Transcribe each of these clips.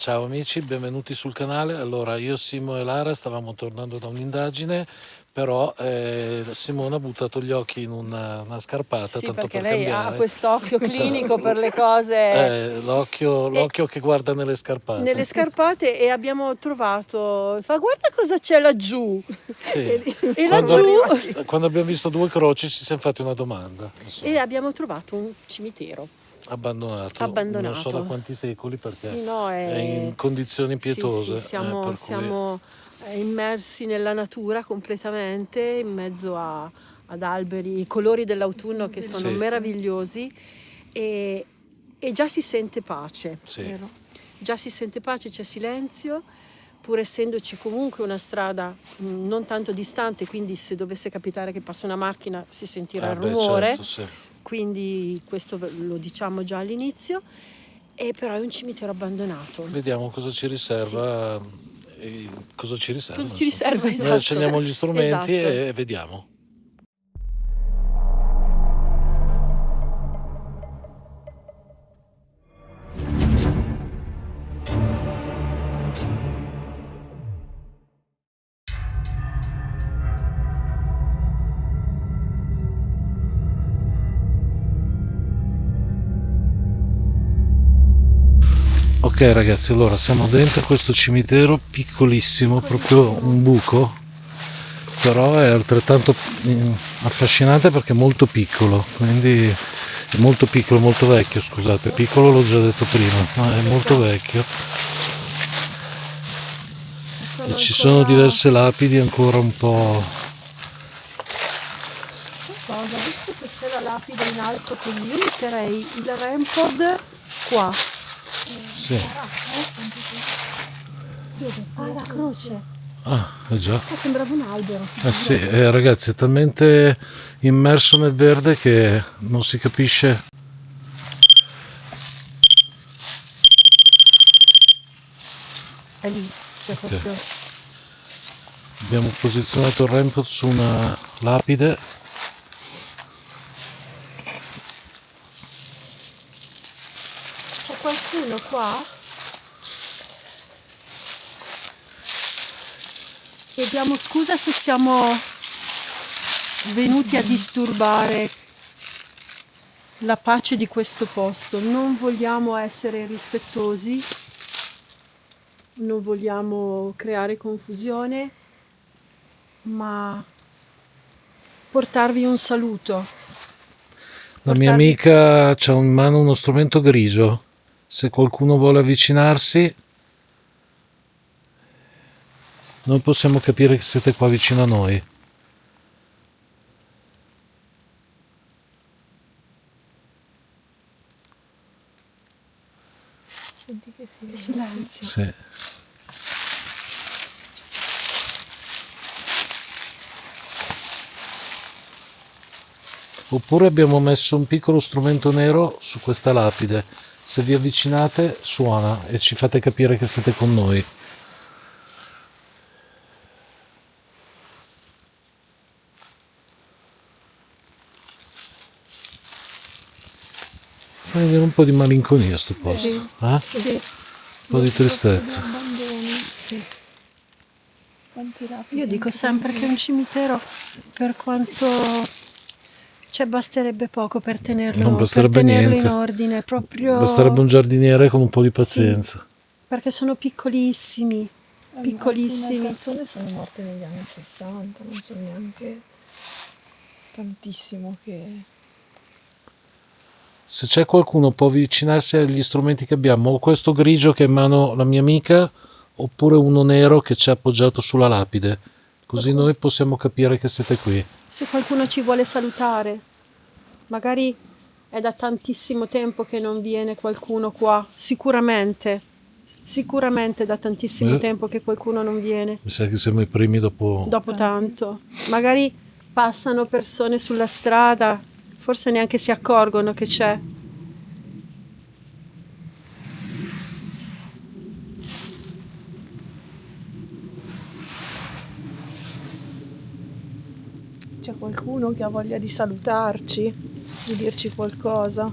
Ciao amici, benvenuti sul canale. Allora, io, Simo e Lara stavamo tornando da un'indagine, però Simone ha buttato gli occhi in una scarpata, Sì, tanto perché per lei ha cambiare. quest'occhio clinico per le cose e L'occhio che guarda nelle scarpate. nelle scarpate e abbiamo trovato. Fa guarda cosa c'è laggiù. Sì. E Quando, laggiù quando abbiamo visto due croci ci siamo fatti una domanda, e insomma, abbiamo trovato un cimitero abbandonato, non so da abbandonato. quanti secoli perché Sì, no, è in condizioni sì, pietose, siamo, per cui siamo immersi nella natura completamente, in mezzo ad alberi, i colori dell'autunno che sono sì, meravigliosi e, e già si sente pace, sì. vero? Già si sente pace, c'è silenzio, pur essendoci comunque una strada non tanto distante, quindi se dovesse capitare che passa una macchina si sentirà il Beh, rumore, certo, sì. quindi questo lo diciamo già all'inizio, e però è un cimitero abbandonato. Vediamo cosa ci Sì. riserva, cosa ci riserva, Cosa ci insomma. riserva? Noi Esatto. accendiamo gli strumenti Esatto. e vediamo. Ok ragazzi, allora siamo dentro questo cimitero piccolissimo, proprio un buco, però è altrettanto affascinante perché è molto piccolo, quindi è molto piccolo, molto vecchio, scusate, piccolo l'ho già detto prima, ma è molto vecchio e ci sono diverse lapidi ancora un po'. Guarda, visto che c'è la lapide in alto così, io metterei il REM-pod qua. Sì. Ah, la croce. Ah, già. Sembrava un albero. Sì, ragazzi, è talmente immerso nel verde che non si capisce. È lì, c'è proprio. Abbiamo posizionato il rampot su una lapide. C'è qualcuno qua? Chiediamo scusa se siamo venuti a disturbare la pace di questo posto. Non vogliamo essere irrispettosi, non vogliamo creare confusione, ma portarvi un saluto. La mia amica ha in mano uno strumento grigio. Se qualcuno vuole avvicinarsi, noi possiamo capire che siete qua vicino a noi. Senti che silenzio. Sì. Oppure abbiamo messo un piccolo strumento nero su questa lapide. Se vi avvicinate suona e ci fate capire che siete con noi. Fa venire un po' di malinconia sto posto, Sì, eh? sì. Un po' di tristezza. Sì. Io dico sempre che un cimitero, per quanto basterebbe poco per tenerlo, Non basterebbe niente. in ordine, proprio. Basterebbe un giardiniere con un po' di Sì, pazienza. perché sono piccolissimi, Alcune piccolissimi. persone sono morte negli anni 60, non so neanche tantissimo che. Se c'è qualcuno può avvicinarsi agli strumenti che abbiamo, o questo grigio che è in mano la mia amica, oppure uno nero che c'è appoggiato sulla lapide. Così noi possiamo capire che siete qui. Se qualcuno ci vuole salutare, magari è da tantissimo tempo che non viene qualcuno qua, sicuramente è da tantissimo tempo che qualcuno non viene. Mi sa che siamo i primi dopo Tanto. Magari passano persone sulla strada, forse neanche si accorgono che c'è. C'è qualcuno che ha voglia di salutarci, di dirci qualcosa.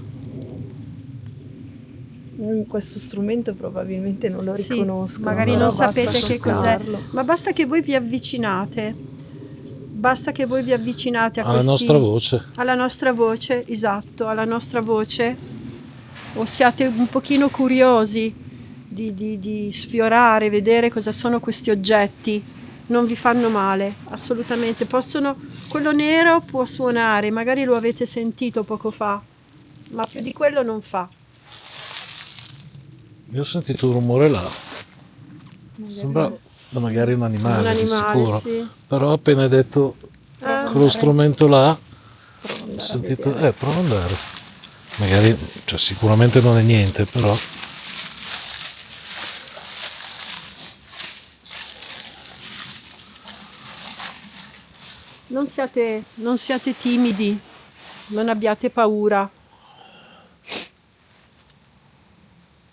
Questo strumento probabilmente non lo Sì, riconosco. magari però non basta sapete che cos'è, toccarlo. ma basta che voi vi avvicinate. Basta che voi vi avvicinate a alla nostra voce. alla nostra voce, esatto, alla nostra voce, o siate un pochino curiosi di sfiorare, vedere cosa sono questi oggetti. Non vi fanno male, assolutamente. Quello nero può suonare, magari lo avete sentito poco fa, ma più di quello non fa. Io ho sentito un rumore là. Sembra magari un animale, Un di animale, sicuro. sì. Però appena hai detto quello strumento là, ho sentito, prova ad andare. Magari, cioè sicuramente non è niente, però. Non siate timidi, non abbiate paura.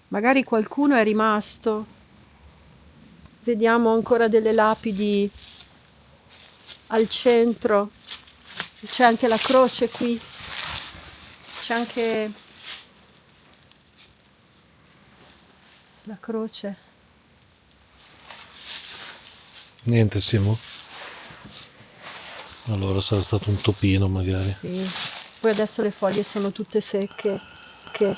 Magari qualcuno è rimasto. Vediamo ancora delle lapidi al centro. C'è anche la croce qui. C'è anche la croce. Niente, Simo? Allora sarà stato un topino magari. Sì. Poi adesso le foglie sono tutte secche. Che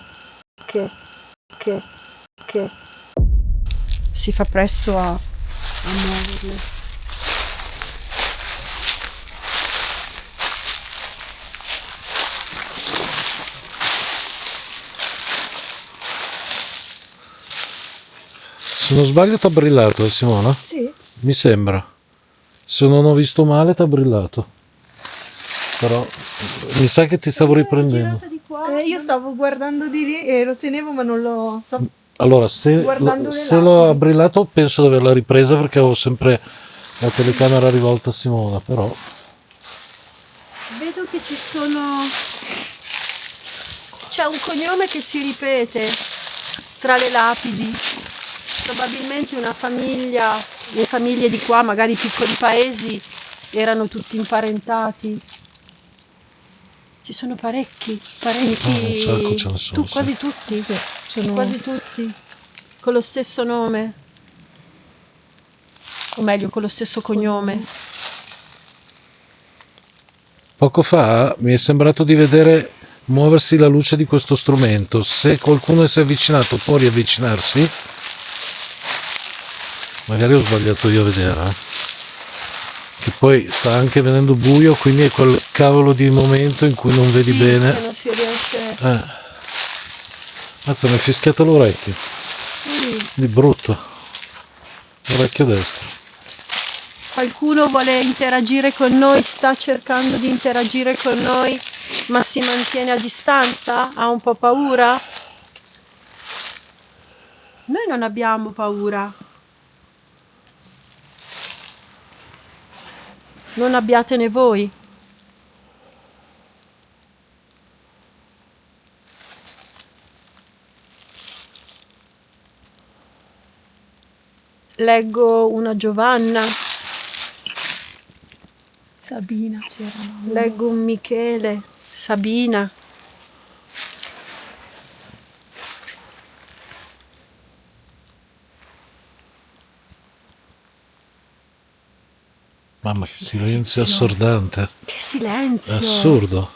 si fa presto a muoverle. Se non sbaglio t'ha brillato, Simona? Sì, Mi sembra. Se non ho visto male t'ha brillato. Però mi sa che ti stavo riprendendo. Girata di qua. io stavo guardando di lì e lo tenevo ma non lo... Allora, se Guardando le l'ho lapidi. brillato penso di averla ripresa perché avevo sempre la telecamera rivolta a Simona, però Vedo che c'è un cognome che si ripete tra le lapidi. Probabilmente una famiglia, le famiglie di qua, magari piccoli paesi, erano tutti imparentati. Ci sono parecchi, un sacco ce ne sono. quasi tutti, Sì, sono... quasi tutti, con lo stesso nome, o meglio, con lo stesso cognome. Poco fa mi è sembrato di vedere muoversi la luce di questo strumento. Se qualcuno si è avvicinato può riavvicinarsi. Magari ho sbagliato io a vedere. Che poi sta anche venendo buio, quindi è quel cavolo di momento in cui non vedi Sì, bene. che non si riesce. Mazza, mi è fischiato l'orecchio. Di brutto. L'orecchio destro. Qualcuno vuole interagire con noi, sta cercando di interagire con noi, ma si mantiene a distanza? Ha un po' paura? Noi non abbiamo paura. Non abbiatene voi. Leggo una Giovanna, Sabina c'era. leggo un Michele, Sabina. Mamma, che silenzio assordante. Che silenzio! È assurdo.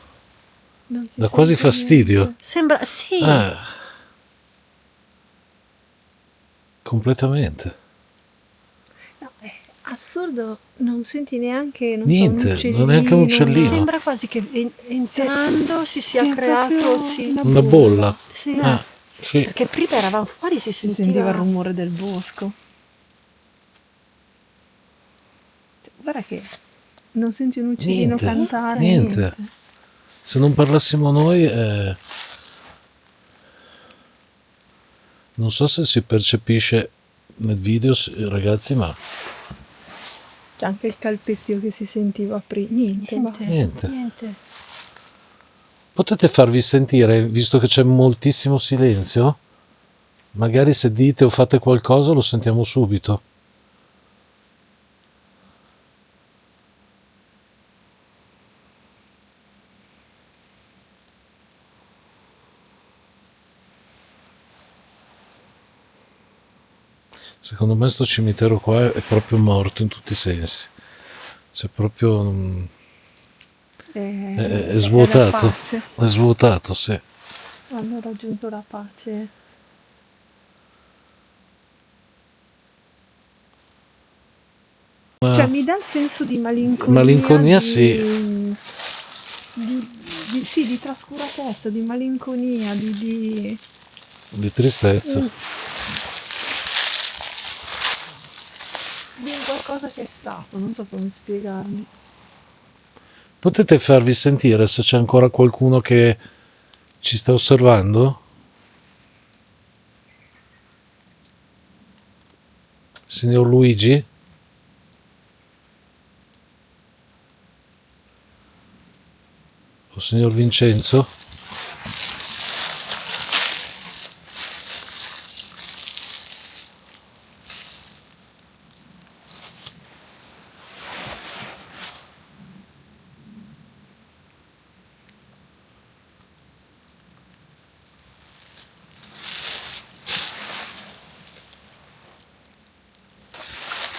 Non si Dà quasi sente fastidio. niente. Sembra, sì, Completamente. No, è assurdo, non senti neanche, non Niente, so, un non è neanche un uccellino. sembra quasi che entrando si sia Sì, creato, proprio sì, Una bolla. sì. Sì. Perché prima eravamo fuori, si Si sentiva, sentiva il rumore del bosco. Cioè, guarda che non senti un uccellino Niente, cantare. niente. Se non parlassimo noi, non so se si percepisce nel video, ragazzi, ma C'è anche il calpestio che si sentiva prima. Niente, basta. niente. Potete farvi sentire, visto che c'è moltissimo silenzio? Magari se dite o fate qualcosa lo sentiamo subito. Secondo me sto cimitero qua è proprio morto in tutti i sensi. C'è proprio... è la svuotato. pace. È svuotato, sì. Hanno raggiunto la pace. Ma Cioè mi dà il senso di malinconia, malinconia, di, sì. sì, di trascuratezza, di malinconia, Di tristezza. di un qualcosa che è stato, non so come spiegarmi. Potete farvi sentire se c'è ancora qualcuno che ci sta osservando? Signor Luigi? O signor Vincenzo?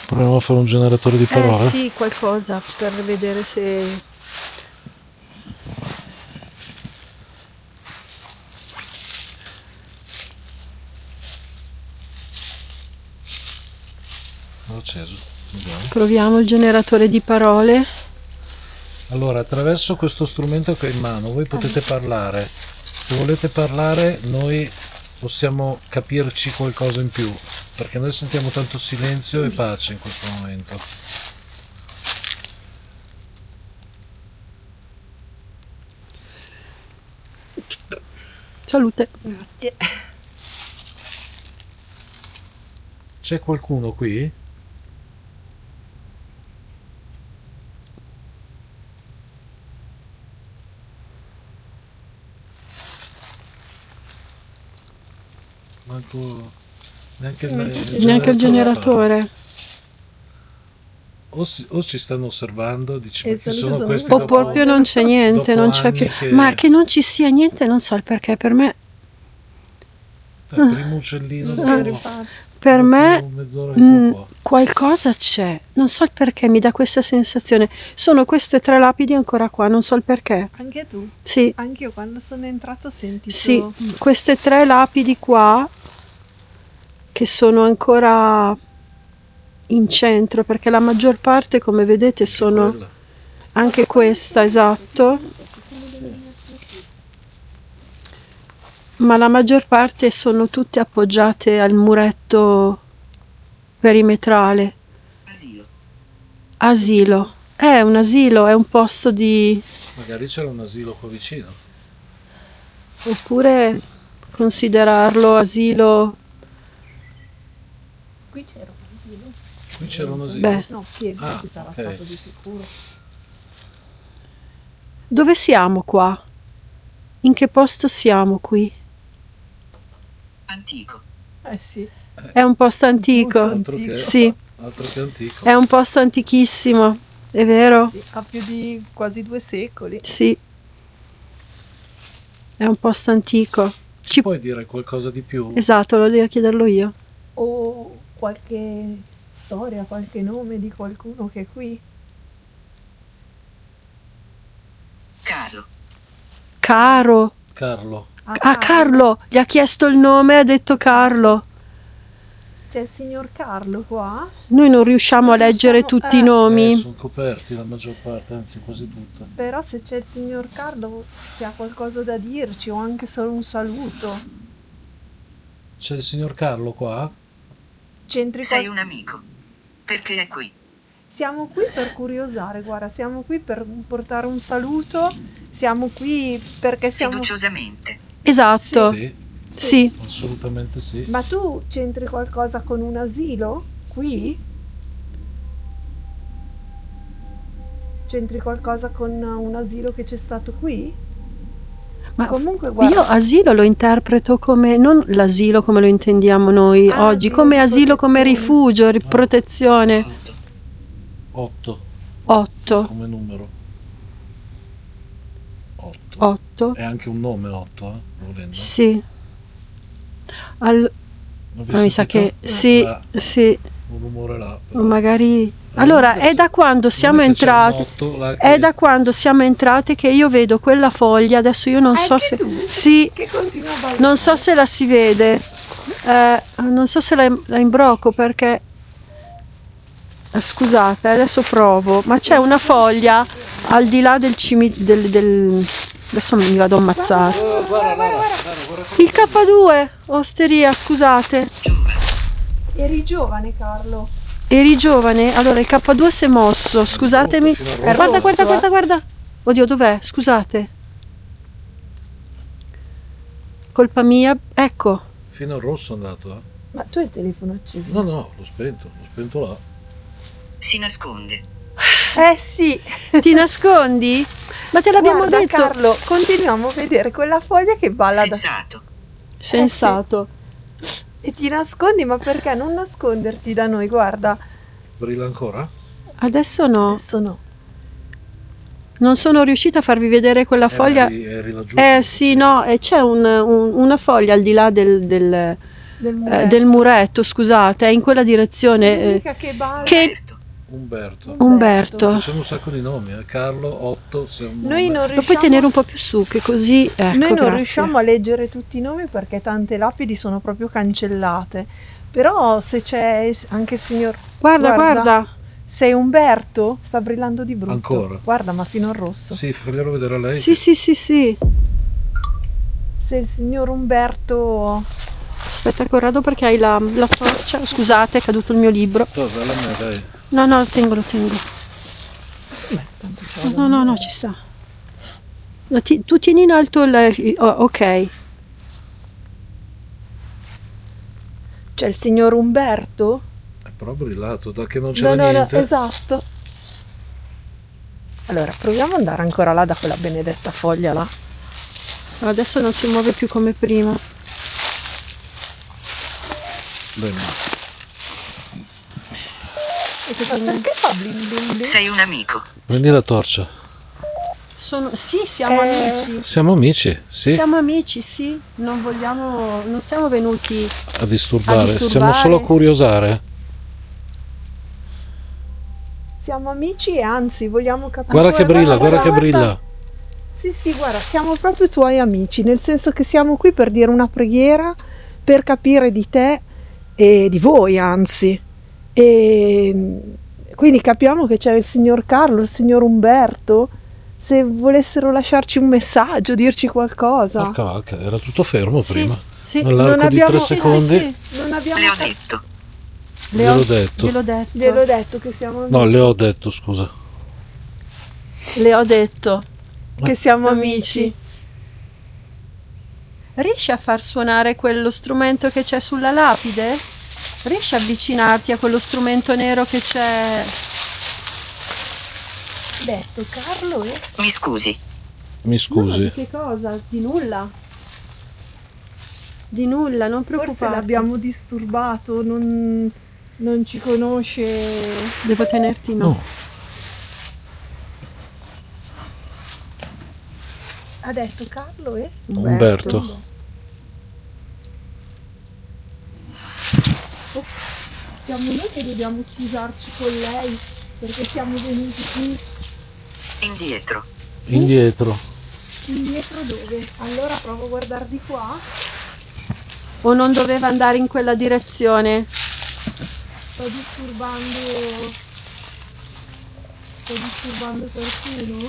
Proviamo a fare un generatore di parole? Sì, qualcosa per vedere se... L'ho acceso. Vediamo. Proviamo il generatore di parole. Allora, attraverso questo strumento che ho in mano, voi potete parlare. Se volete parlare, noi possiamo capirci qualcosa in più, perché noi sentiamo tanto silenzio e pace in questo momento. Salute. Grazie. C'è qualcuno qui? Manco neanche Neanche il generatore. O ci stanno osservando, dici, ma E chi salute, sono salute. questi O dopo, proprio non c'è niente, dopo non c'è più. anni che... Ma che non ci sia niente, non so il perché. Per me, Il primo uccellino dopo, per dopo me mezz'ora che sono qua. qualcosa c'è. Non so il perché, mi dà questa sensazione. Sono queste 3 lapidi ancora qua, non so il perché. Anche tu? Sì, Anche io quando sono entrato ho sentito... sì, queste 3 lapidi qua che sono ancora in centro, perché la maggior parte, come vedete, sono Quella. anche questa, esatto. Ma la maggior parte sono tutte appoggiate al muretto perimetrale. Asilo. È un asilo, è un posto di... Magari c'era un asilo qua vicino. oppure considerarlo asilo... Qui c'era un asilo. Qui c'era un asilo. Beh, No, chiedo, Ah, ci sarà ok. stato di sicuro. dove siamo qua? In che posto siamo qui? Antico. Sì. È un posto antico. Altro che, Sì, altro che antico. è un posto antichissimo, è vero? Sì, ha più di quasi 2 secoli. Sì, è un posto antico. Ci... Puoi dire qualcosa di più? Esatto, lo devo chiederlo io. O qualche storia, qualche nome di qualcuno che è qui? Carlo. Caro. Carlo. Ah, Carlo, gli ha chiesto il nome, ha detto Carlo. C'è il signor Carlo qua? Noi non riusciamo a leggere tutti i nomi. Sono coperti la maggior parte, anzi quasi tutte. Però se c'è il signor Carlo, se ha qualcosa da dirci o anche solo un saluto. C'è il signor Carlo qua? C'entri Sei un amico. Perché è qui? Siamo qui per curiosare, guarda, siamo qui per portare un saluto, siamo qui perché siamo... Fiduciosamente. Esatto, Sì, sì. assolutamente sì. Ma tu c'entri qualcosa con un asilo? Qui? C'entri qualcosa con un asilo che c'è stato qui? Ma Comunque, guarda, io asilo lo interpreto come, non l'asilo come lo intendiamo noi oggi, asilo come di asilo, come protezione. rifugio, protezione. 8 8. come numero. 8. 8. È anche un nome 8, volendo. Sì. L'ho Ma mi sa che sì, sì, un rumore là. o magari... Allora, è da quando siamo entrati... È da quando siamo entrate che io vedo quella foglia, adesso io non so Anche se... tu? Sì, Che continua a ballare. non so se la si vede, non so se la imbrocco perché... Scusate, adesso provo, ma c'è una foglia al di là del cimitero... Adesso mi vado a ammazzare. Il K2, osteria, scusate. Eri giovane, Carlo. Eri giovane? Allora il K2 si è mosso, scusatemi. Guarda, rosso, guarda, guarda. Oddio, dov'è? Scusate. Colpa mia, ecco. Fino al rosso è andato, Ma tu hai il telefono acceso? No, l'ho spento là. Si nasconde. Sì. Ti nascondi? Ma te l'abbiamo Guarda, detto. Carlo, continuiamo a vedere quella foglia che balla da... Sensato. Sensato. E ti nascondi, ma perché non nasconderti da noi? Guarda, Brilla ancora? Adesso no. adesso no. Non sono riuscita a farvi vedere quella foglia. Eri laggiù. Sì, no, e c'è una foglia al di là Del muretto. del muretto, scusate, è in quella direzione. L'unica che balla. Che Umberto. Umberto. Facciamo un sacco di nomi, Carlo, Otto, Noi non Lo puoi riusciamo, tenere un po' più su, che così. Ecco, noi non grazie. riusciamo a leggere tutti i nomi perché tante lapidi sono proprio cancellate. Però se c'è anche il signor... Guarda. Sei Umberto? Sta brillando di brutto. Ancora? Guarda, ma fino al rosso. Sì, faglielo vedere a lei. Sì. Se il signor Umberto... Aspetta, Corrado, perché hai la torcia. Scusate, è caduto il mio libro. Dov'è la me, dai? No, lo tengo. Beh, tanto c'è No, ci sta. Tu tieni in alto ok. C'è il signor Umberto? Però brillato, da che non c'era No, niente. esatto. Allora, proviamo ad andare ancora là da quella benedetta foglia là. Adesso non si muove più come prima. Bene. Perché fa bling bling bling? Sei un amico. Prendi la torcia. Sì, siamo amici. Siamo amici, sì. Siamo amici, sì. Non siamo venuti. A disturbare. A disturbare. Siamo solo a curiosare. Siamo amici e anzi vogliamo capire. Guarda che brilla, guarda che brilla. Sì, guarda, siamo proprio tuoi amici, nel senso che siamo qui per dire una preghiera, per capire di te e di voi, anzi. E quindi capiamo che c'è il signor Carlo, il signor Umberto, se volessero lasciarci un messaggio, dirci qualcosa. Porca vacca, era tutto fermo prima. Sì. Nell'arco di 3 secondi. Sì, non abbiamo Le ho detto. Gliel'ho detto. Gliel'ho detto che siamo amici. No, le ho detto, scusa. Le ho detto Che siamo amici. Riesci a far suonare quello strumento che c'è sulla lapide? Riesci a avvicinarti a quello strumento nero che c'è? Detto Carlo e... Mi scusi. Mi scusi. No, di che cosa? Di nulla. Di nulla, non preoccuparti. Forse l'abbiamo disturbato, non ci conosce. Devo tenerti no. No. Ha detto Carlo e? Umberto. Siamo noi che dobbiamo scusarci con lei perché siamo venuti qui. Indietro. Indietro. Indietro dove? Allora provo a guardare di qua. O non doveva andare in quella direzione? Sto disturbando qualcuno?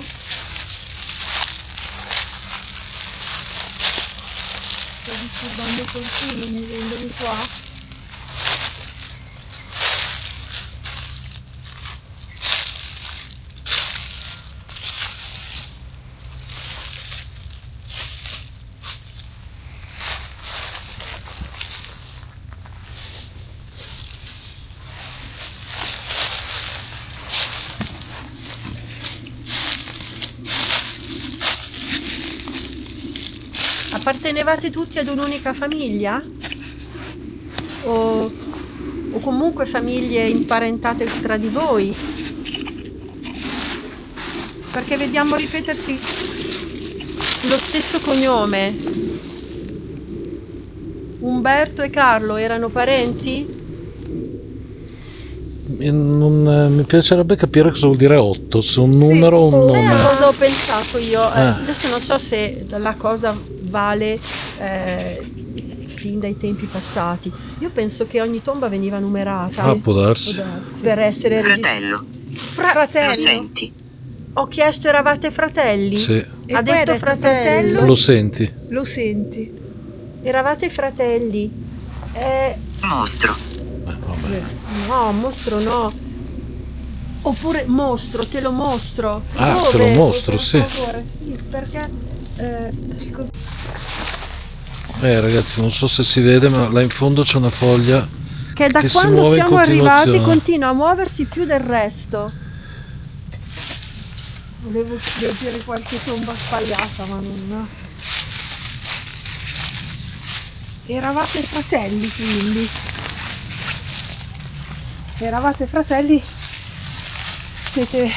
Sto disturbando qualcuno, mi vengo di qua. Appartenevate tutti ad un'unica famiglia? O comunque famiglie imparentate tra di voi? Perché vediamo ripetersi lo stesso cognome. Umberto e Carlo erano parenti? Mi piacerebbe capire cosa vuol dire 8, se un numero o un Sai a nome. cosa ho pensato io? Ah. Adesso non so se la cosa vale fin dai tempi passati. Io penso che ogni tomba veniva numerata Ah, può darsi. per essere Fratello. Fratello. Lo senti? Ho chiesto eravate fratelli? Sì, E Ha poi detto fratello. lo senti. Lo senti? Eravate fratelli. Mostro. Vabbè. No, mostro no. Oppure mostro, te lo mostro. Ah, Dove? te lo mostro, sì. Per favore, sì, perché Ragazzi, non so se si vede, ma là in fondo c'è una foglia Che da che si quando muove in siamo arrivati continuazione. continua a muoversi più del resto. volevo leggere qualche tomba sbagliata, ma non. Eravate fratelli, quindi. Eravate fratelli? Siete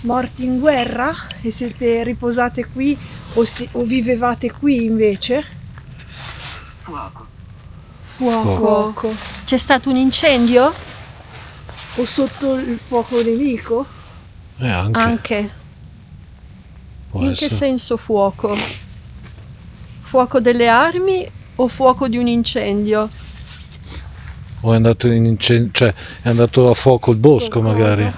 morti in guerra e siete riposate qui o vivevate qui invece? Fuoco. Fuoco. C'è stato un incendio? O sotto il fuoco nemico? Anche. Può In che essere. senso fuoco? Fuoco delle armi o fuoco di un incendio? O è andato in incendio, cioè è andato a fuoco il bosco magari.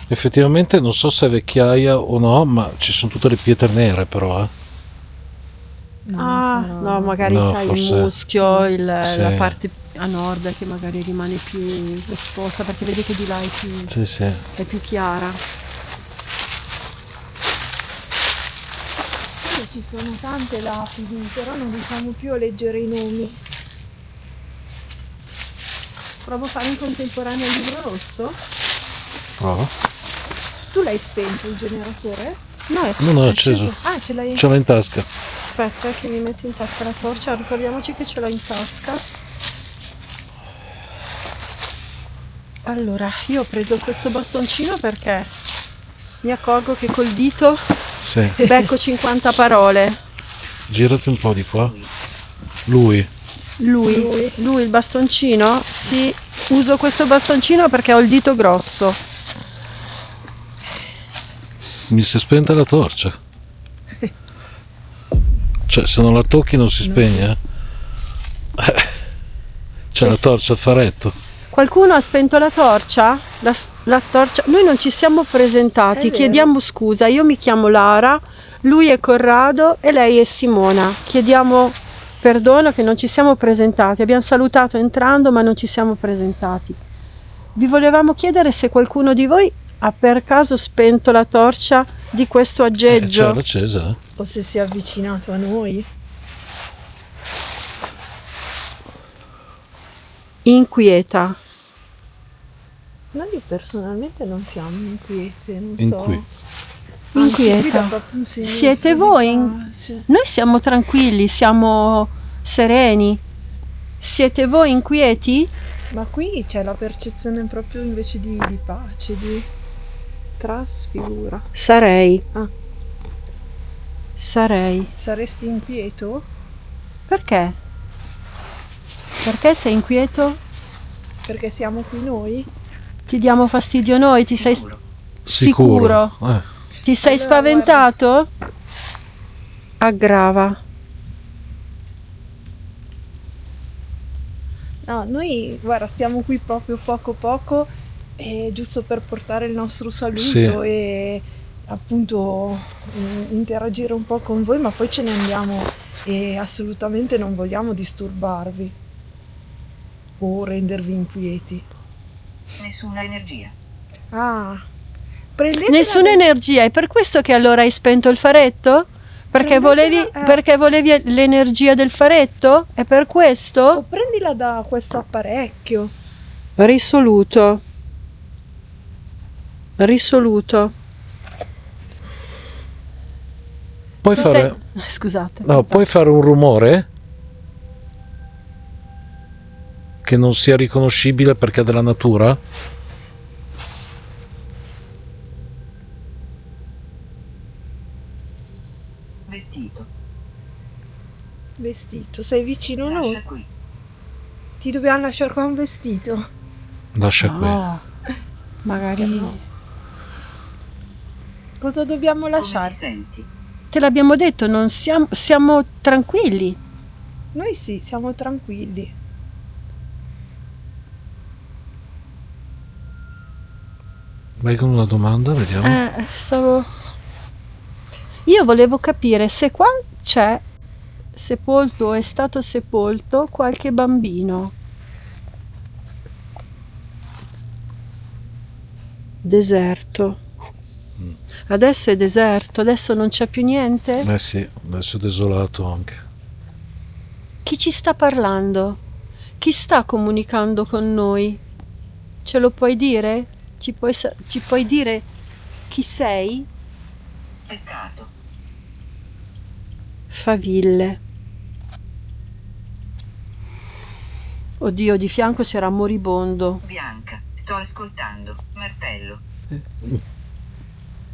Effettivamente non so se è vecchiaia o no, ma ci sono tutte le pietre nere però, No, magari No, sai forse- il muschio, Sì. la parte a nord che magari rimane più esposta, perché vedi che di là Sì, sì. è più chiara. Ci sono tante lapidi, però non riusciamo più a leggere i nomi. Provo a fare in contemporanea il libro rosso? Prova. Tu l'hai spento il generatore? No, è No, è acceso. Ah, ce l'hai. Ce l'ho in tasca. Aspetta che mi metto in tasca la torcia, ricordiamoci che ce l'ho in tasca. Allora, io ho preso questo bastoncino perché mi accorgo che col dito Sì. becco 50 parole. Girati un po' di qua. Lui. Lui il bastoncino? Sì, uso questo bastoncino perché ho il dito grosso. Mi si è spenta la torcia. Cioè, se non la tocchi non si spegne. C'è la torcia al faretto. Qualcuno ha spento la torcia? La torcia? Noi non ci siamo presentati, È vero. chiediamo scusa. Io mi chiamo Lara, lui è Corrado e lei è Simona. Chiediamo perdono che non ci siamo presentati. Abbiamo salutato entrando ma non ci siamo presentati. Vi volevamo chiedere se qualcuno di voi ha per caso spento la torcia di questo aggeggio. C'era accesa, O se si è avvicinato a noi. Inquieta. Noi personalmente non siamo inquiete, non Inqui- so. Anzi, qui Inquieta. dà proprio un senso Siete di voi? pace. Noi siamo tranquilli, siamo sereni. Siete voi inquieti? Ma qui c'è la percezione proprio invece di pace, di trasfigura. Sarei. Ah. Sarei. Saresti inquieto? Perché? Perché sei inquieto? Perché siamo qui noi? Ti diamo fastidio noi? Ti sei Sicuro. sicuro? Ti sei Allora, spaventato? Aggrava. No, noi, guarda, stiamo qui proprio poco, giusto per portare il nostro saluto Sì. e appunto interagire un po' con voi, ma poi ce ne andiamo e assolutamente non vogliamo disturbarvi o rendervi inquieti. Nessuna energia. Ah, prendete Nessuna energia, è per questo che allora hai spento il faretto? Perché volevi, Prendetela, perché volevi l'energia del faretto? È per o questo? prendila da questo apparecchio. Risoluto. Risoluto. Puoi Tu fare, Scusate. no, puoi fare un rumore che non sia riconoscibile perché è della natura? Vestito. Vestito, sei vicino a noi? Lascia qui. Ti dobbiamo lasciare qua un vestito? Lascia qui. No, magari Cosa dobbiamo Come ti lasciare? senti? te l'abbiamo detto, non siamo tranquilli. Noi sì, siamo tranquilli. Vai con una domanda, vediamo. Io volevo capire se qua c'è sepolto o è stato sepolto qualche bambino. Deserto. Adesso è deserto, adesso non c'è più niente. Eh sì, adesso è desolato anche. Chi ci sta parlando? Chi sta comunicando con noi? Ce lo puoi dire? Ci puoi dire chi sei? Peccato. Faville. Oddio, di fianco c'era moribondo. Bianca. Sto ascoltando. Martello.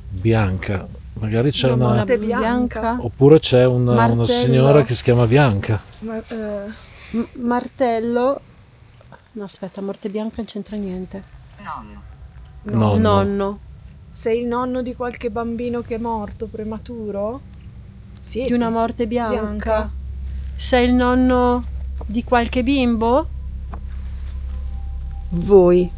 Bianca. Magari c'è Una una... morte bianca. Oppure c'è una Martello. signora che si chiama Bianca. Martello. No, aspetta, morte bianca non c'entra niente. Nonno. Nonno. Nonno. Sei il nonno di qualche bambino che è morto prematuro? Sì. Di una morte bianca. Bianca. Sei il nonno di qualche bimbo? Voi.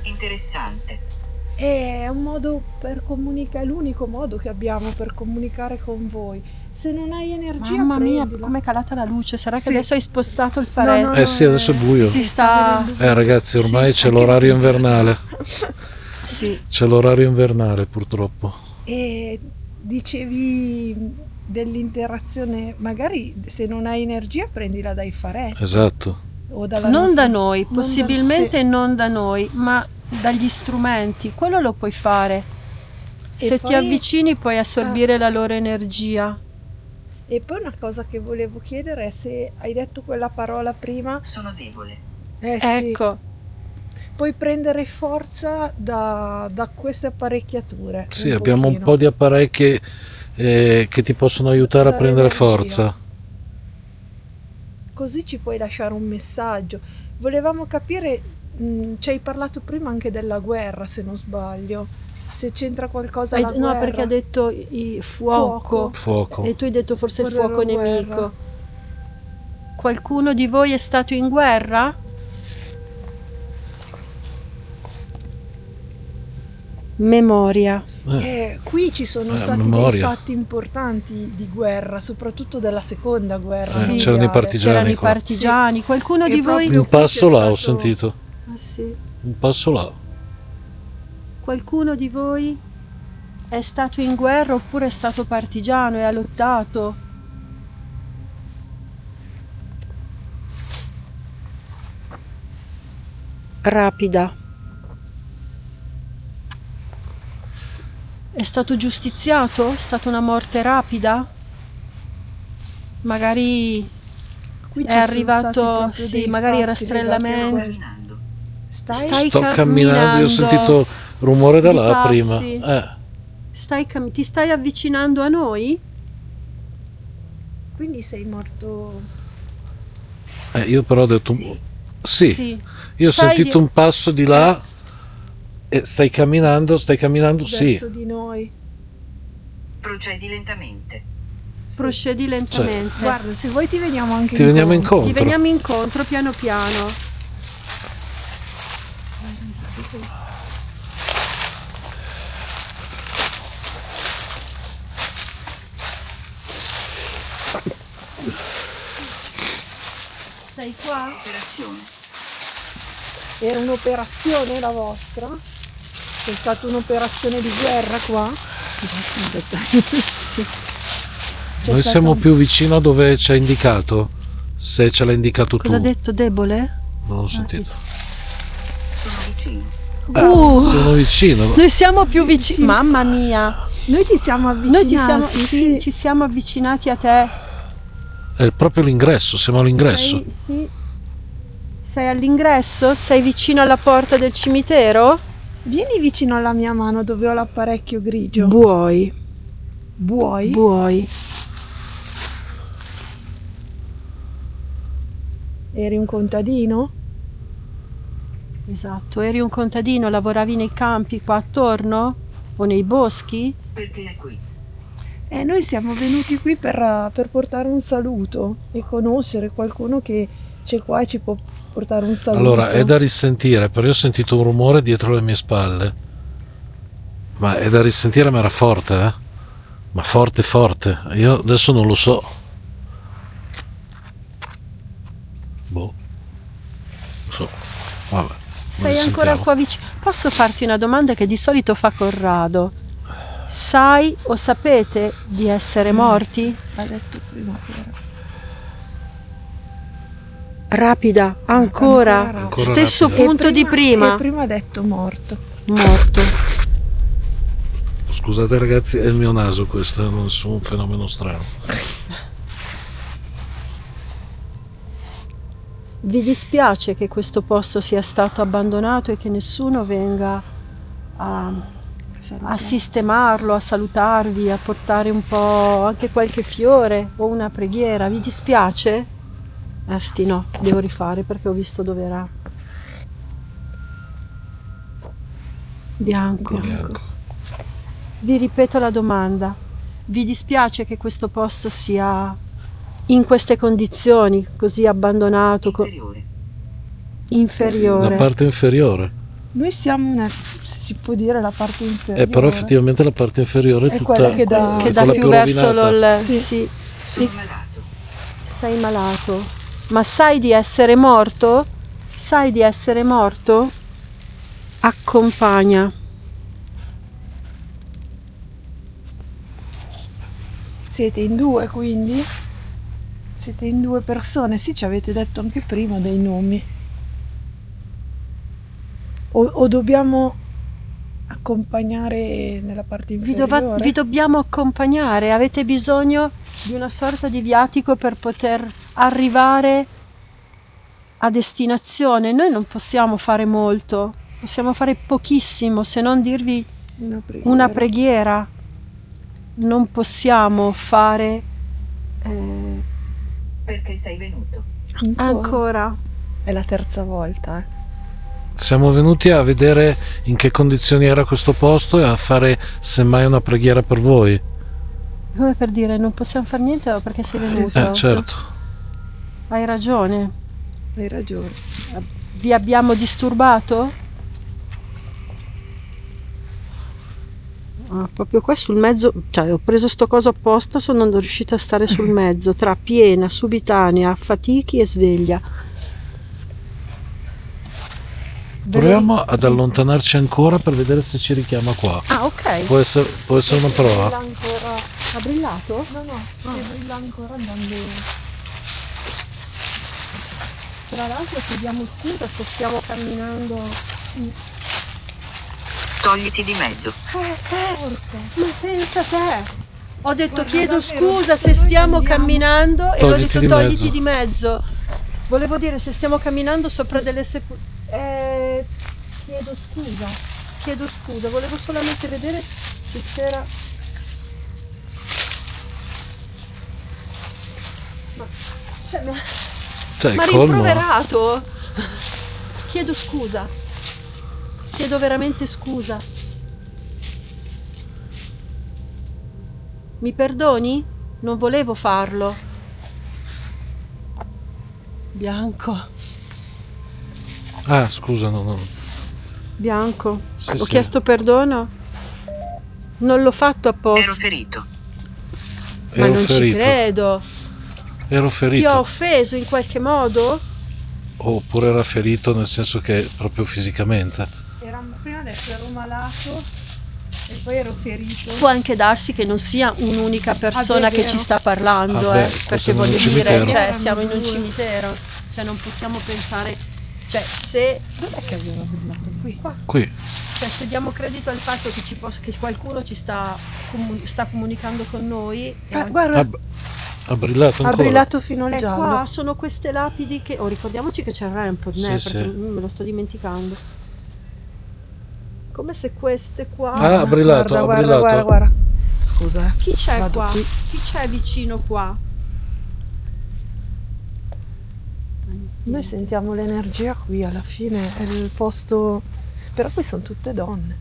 Interessante. È un modo per comunicare, è l'unico modo che abbiamo per comunicare con voi. Se non hai energia, Mamma mia, prendila. com'è calata la luce? Sarà che Sì. adesso hai spostato il faretto? No, Sì, adesso è buio. Si sta... Ragazzi, ormai Sì, c'è anche l'orario invernale. Sì. C'è l'orario invernale, purtroppo. E dicevi dell'interazione, magari se non hai energia prendila dai faretti Esatto. o dalla Non nostra- da noi, non da- possibilmente sì. non da noi, ma dagli strumenti. Quello lo puoi fare. E Se ti poi- avvicini puoi assorbire la loro energia. E poi una cosa che volevo chiedere è se hai detto quella parola prima, Sono debole. sì, Ecco, puoi prendere forza da queste apparecchiature. Sì, abbiamo un po' di apparecchi che ti possono aiutare a Dare prendere energia. forza. Così ci puoi lasciare un messaggio. Volevamo capire, ci hai parlato prima anche della guerra, se non sbaglio, se c'entra qualcosa la no, guerra. perché ha detto fuoco. Fuoco. E tu hai detto forse il Forse fuoco la guerra. nemico. Qualcuno di voi è stato in guerra? Memoria. Qui ci sono stati memoria. dei fatti importanti di guerra, soprattutto della seconda guerra Sì. mondiale. C'erano i partigiani. C'erano i qua. partigiani. Qualcuno E di voi? proprio- Un passo là ho stato- sentito. Ah, sì. Un passo là. Qualcuno di voi è stato in guerra oppure è stato partigiano e ha lottato? Rapida. È stato giustiziato? È stata una morte rapida? Magari Qui è ci sono arrivato, stati proprio sì, dei magari fatti legati alla rastrellamento. guerra. Camminando. Stai? Sto camminando, io ho sentito rumore da di là passi. prima. Ti stai avvicinando a noi? Quindi sei morto. Io però ho detto... Sì, Sì. io ho Sai sentito di- un passo di là e stai camminando, sì. Verso di noi. Procedi lentamente. Procedi lentamente. Guarda, se vuoi ti veniamo anche Ti veniamo Ti incontro. veniamo incontro piano piano. Sei qua? Operazione. Era un'operazione la vostra? C'è stata un'operazione di guerra qua? Sì. C'è Noi stata siamo un- più vicino a dove ci ha indicato. Se ce l'ha indicato Cosa ha tu. detto? Debole? Non ho sentito. Sono vicino. Sono vicino. Noi siamo più vicini. Mamma mia. Noi ci siamo avvicinati. Ci siamo avvicinati a te. È proprio l'ingresso, siamo all'ingresso. Sei all'ingresso? Sei vicino alla porta del cimitero? Vieni vicino alla mia mano dove ho l'apparecchio grigio. Buoi. Buoi? Buoi. Eri un contadino? Esatto, eri un contadino, lavoravi nei campi qua attorno o nei boschi? Perché è qui? E noi siamo venuti qui per portare un saluto e conoscere qualcuno che c'è qua e ci può portare un saluto. Allora, è da risentire, però io ho sentito un rumore dietro le mie spalle. Ma è da risentire, ma era forte, eh? Ma forte, forte. Io adesso non lo so. Boh. Non so. Vabbè. Sei ancora qua vicino. Posso farti una domanda che di solito fa Corrado? Sai o sapete di essere morti? Ha detto prima che era. Rapida, ancora. Ancora Stesso rapida. punto di E prima. prima ha detto morto. Morto. Scusate ragazzi, è il mio naso questo, non è un fenomeno strano. Vi dispiace che questo posto sia stato abbandonato e che nessuno venga a sistemarlo, a salutarvi, a portare un po' anche qualche fiore o una preghiera? Vi dispiace? Sti no, devo rifare perché ho visto dove era. Bianco. Bianco. Vi ripeto la domanda. Vi dispiace che questo posto sia in queste condizioni, così abbandonato, Inferiore. inferiore? La parte inferiore. Noi siamo se si può dire la parte inferiore. Però effettivamente la parte inferiore è È tutta quella che dà- Che è dà quella più verso rovinata. Sì. sì. Sono malato. Sei malato. Ma sai di essere morto? Sai di essere morto? Accompagna. Siete in due quindi? Siete in due persone? Sì, ci avete detto anche prima dei nomi. O dobbiamo accompagnare nella parte inferiore? Vi dobbiamo accompagnare. Avete bisogno di una sorta di viatico per poter arrivare a destinazione. Noi non possiamo fare molto, possiamo fare pochissimo, se non dirvi una preghiera. Non possiamo fare Perché sei venuto? ancora. È la terza volta, eh. Siamo venuti a vedere in che condizioni era questo posto e a fare semmai una preghiera per voi. Come per dire, non possiamo fare niente perché sei venuto. Certo. Hai ragione. Hai ragione. Vi abbiamo disturbato? Proprio qua sul mezzo, cioè ho preso sto coso apposta, sono riuscita a stare sul mezzo tra piena, subitanea, fatichi e sveglia. Proviamo ad allontanarci ancora per vedere se ci richiama qua. Ah, ok. Può essere una prova. Ancora... Ha brillato? No, si brilla ancora andando. Tra l'altro chiediamo scusa se stiamo camminando. Togliti di mezzo. Ma pensa te! Ho detto Guarda, chiedo davvero, scusa se se noi stiamo andiamo- camminando e ho Togliti detto di togliti mezzo. di mezzo. Volevo dire se stiamo camminando sopra delle chiedo scusa, volevo solamente vedere se c'era. Ma, cioè, Cioè, ma il colmo. rimproverato? Chiedo scusa. Chiedo veramente scusa. Mi perdoni? Non volevo farlo. Bianco. Ah, scusa, no. Bianco. Sì, Ho sì. chiesto perdono? Non l'ho fatto Ero apposta. ferito. Ma Ero non ci ferito. credo. Ero Ti ho ferito. offeso in qualche modo? Oppure era ferito nel senso che proprio fisicamente. Prima adesso ero malato e poi ero ferito. Può anche darsi che non sia un'unica persona è che vero. ci sta parlando, Ah, beh, perché siamo in voglio un dire, cimitero. cioè, siamo in un Erano due. cimitero, cioè non possiamo pensare, cioè se, Dov'è che aveva brillato qui? Qui. cioè, se diamo credito al fatto che, che qualcuno ci sta, sta comunicando con noi, e anche- Guarda, Ha brillato ha ancora. brillato fino al e giallo. qua sono queste lapidi che, ricordiamoci che c'è il rampart, Sì, perché sì. me lo sto dimenticando. Come se queste qua... Ah, ha brillato, ha guarda, brillato. guarda. Scusa. Chi c'è Vado qua? qui. Chi c'è vicino qua? Noi sentiamo l'energia qui, alla fine è il posto. Però qui sono tutte donne.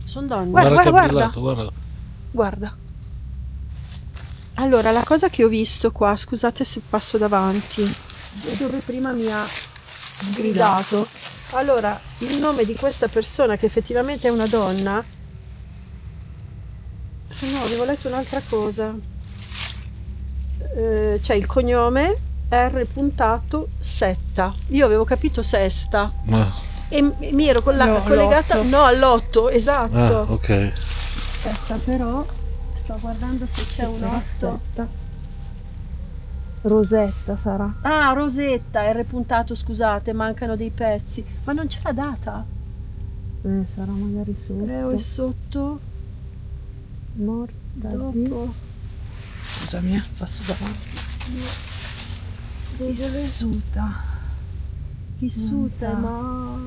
Sono donne. Guarda, Guarda che guarda, ha brillato, guarda. Guarda. Allora, la cosa che ho visto qua, scusate se passo davanti, dove prima mi ha sgridato. Allora, il nome di questa persona, che effettivamente è una donna, no, avevo letto un'altra cosa. C'è il cognome R. Setta. Io avevo capito Sesta Ma- e mi ero No, collegata all'otto. no all'otto, esatto. Ah, ok. Aspetta, però sto guardando se c'è un 8. Aspetta. Rosetta sarà. Ah, Rosetta, R. scusate, mancano dei pezzi. Ma non c'è la data? Sarà magari sotto. È sotto, Morta di. dopo. Scusami, passo davanti. Vissuta. Vissuta, Morta. ma...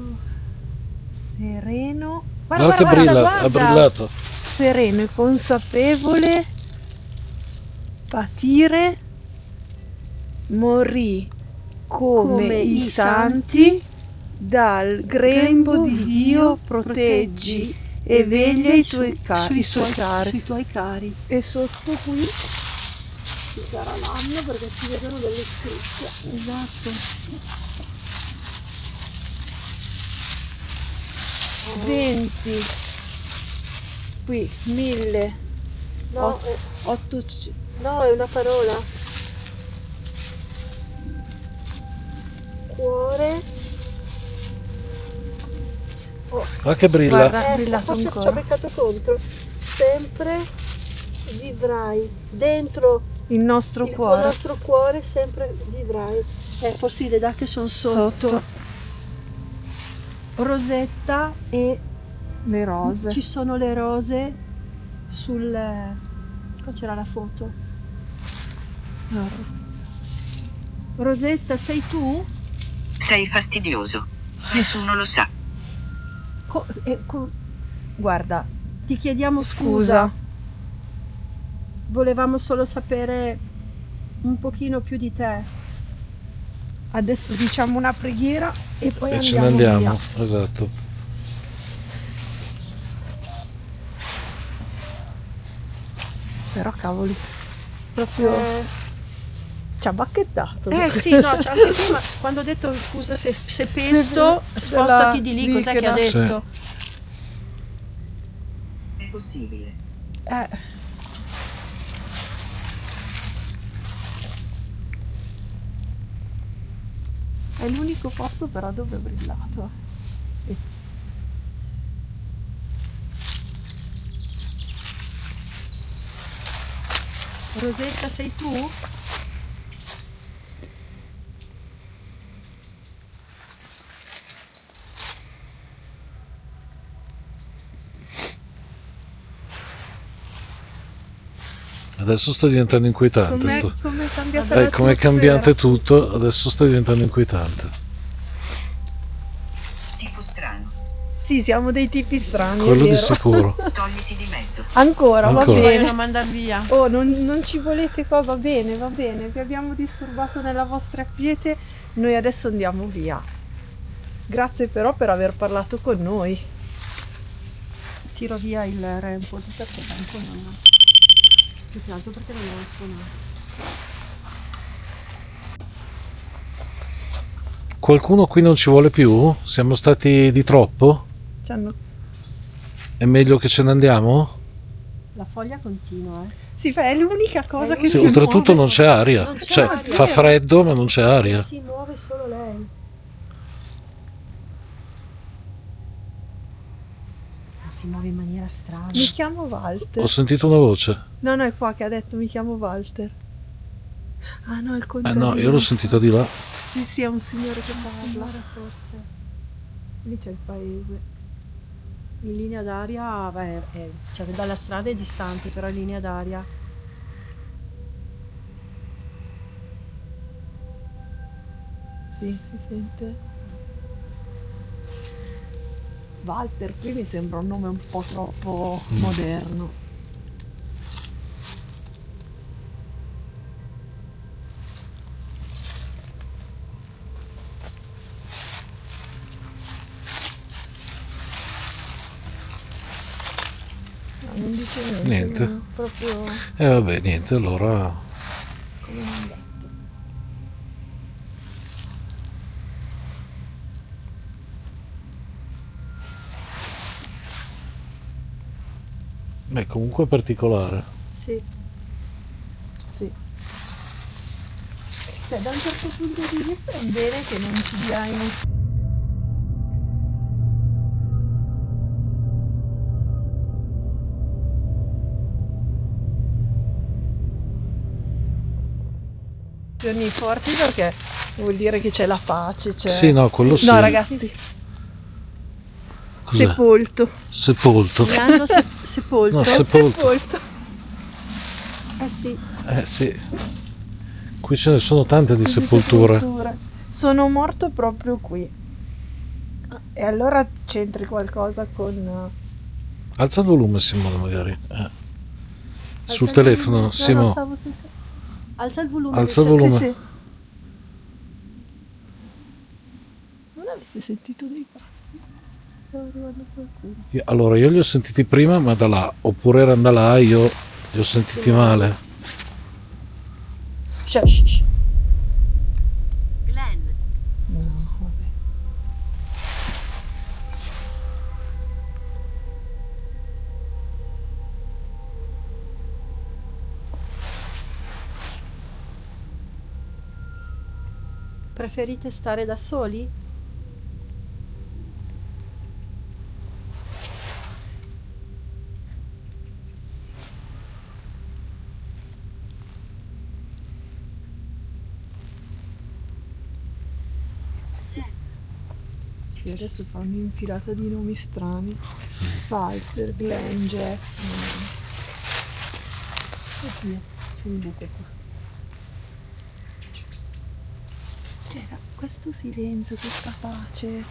Sereno. Guarda che brilla, ha brillato. Sereno e consapevole. Patire. Morì come i santi. Dal grembo di Dio proteggi e veglia i tuoi cari. sui tuoi cari. E sotto qui Ci sarà l'anno perché si vedono delle scritte. Esatto. 20, qui 1000, No, 8, no, è una parola. Cuore. Guarda che brilla. Guarda. Ha brillato Forse ci ancora. ho beccato contro. Sempre vivrai dentro il nostro il cuore. nostro cuore, sempre vivrai. Forse le date sono sotto. Rosetta e Le rose. ci sono le rose sul... Qua c'era la foto. Rosetta, sei tu? Sei fastidioso. Nessuno lo sa. Guarda, Ti chiediamo scusa. scusa. Volevamo solo sapere un pochino più di te. Adesso diciamo una preghiera e poi E ce andiamo ne andiamo, via. esatto. Però cavoli, proprio ci ha bacchettato. Sì, no, c'è anche prima, quando ho detto scusa se pesto, spostati di lì, cos'è che ha Sì. detto? È possibile. È l'unico posto però dove è brillato. Rosetta, sei tu? Adesso sta diventando inquietante. Com'è cambiata Come è cambiante tutto, adesso sta diventando inquietante. Tipo strano. Sì, siamo dei tipi strani, è Quello di vero. sicuro. Togliti di mezzo. Ancora, va Ancora. bene. Vogliono mandare via. Oh, non ci volete qua, va bene, vi abbiamo disturbato nella vostra quiete, noi adesso andiamo via. Grazie però per aver parlato con noi. Tiro via il re un po' di tempo, non... Più che altro perché non devo suonare. Qualcuno qui non ci vuole più? Siamo stati di troppo? Ci hanno- È meglio che ce ne andiamo? La foglia continua, Sì, è l'unica cosa che Sì, si oltretutto muove. non c'è aria. Non c'è Cioè, aria. fa freddo ma non c'è aria. Si muove solo lei. Si muove in maniera strana. Mi chiamo Walter. Ho sentito una voce. No, è qua che ha detto mi chiamo Walter. Ah no, è il Eh contadino. no, io l'ho sentito di là. Sì, è un signore che parla. Signora, forse. Lì c'è il paese. In linea d'aria, cioè dalla strada è distante, però in linea d'aria. Sì, si sente. Walter, qui mi sembra un nome un po' troppo moderno. non dice niente. Niente. No, proprio E vabbè, niente, allora... come non detto. Beh, comunque è particolare. Sì. Sì. Cioè, da un certo punto di vista è un bene che non ci dia emozioni. Forti perché vuol dire che c'è la pace, c'è... Sì, no, quello sì. No, ragazzi, Cos'è? sepolto. Sepolto. Mi hanno sepolto. No, sepolto. Sepolto. Eh sì. Sì. Qui ce ne sono tante di sepolture. Sono morto proprio qui. E allora c'entri qualcosa con... Alza il volume, Simone, magari. Sul il telefono, volume. Simo. No, stavo sentendo. Alza il volume. Alza il Michelle. volume. Sì, sì. Non avete sentito dei passi? Stava arrivando qualcuno. Allora, io li ho sentiti prima, ma da là. Oppure erano da là, io li ho sentiti male. Shh. Glenn, No, vabbè. Preferite stare da soli? Sì, adesso fanno un'infilata di nomi strani. Walter, Glenn, Jeff. Oddio, c'è un buco qua. C'era questo silenzio, questa pace.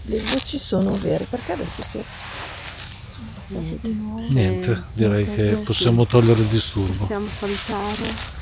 Le voci sono vere, perché adesso si è passato di nuovo. Niente, direi che possiamo togliere il disturbo. Possiamo salutare.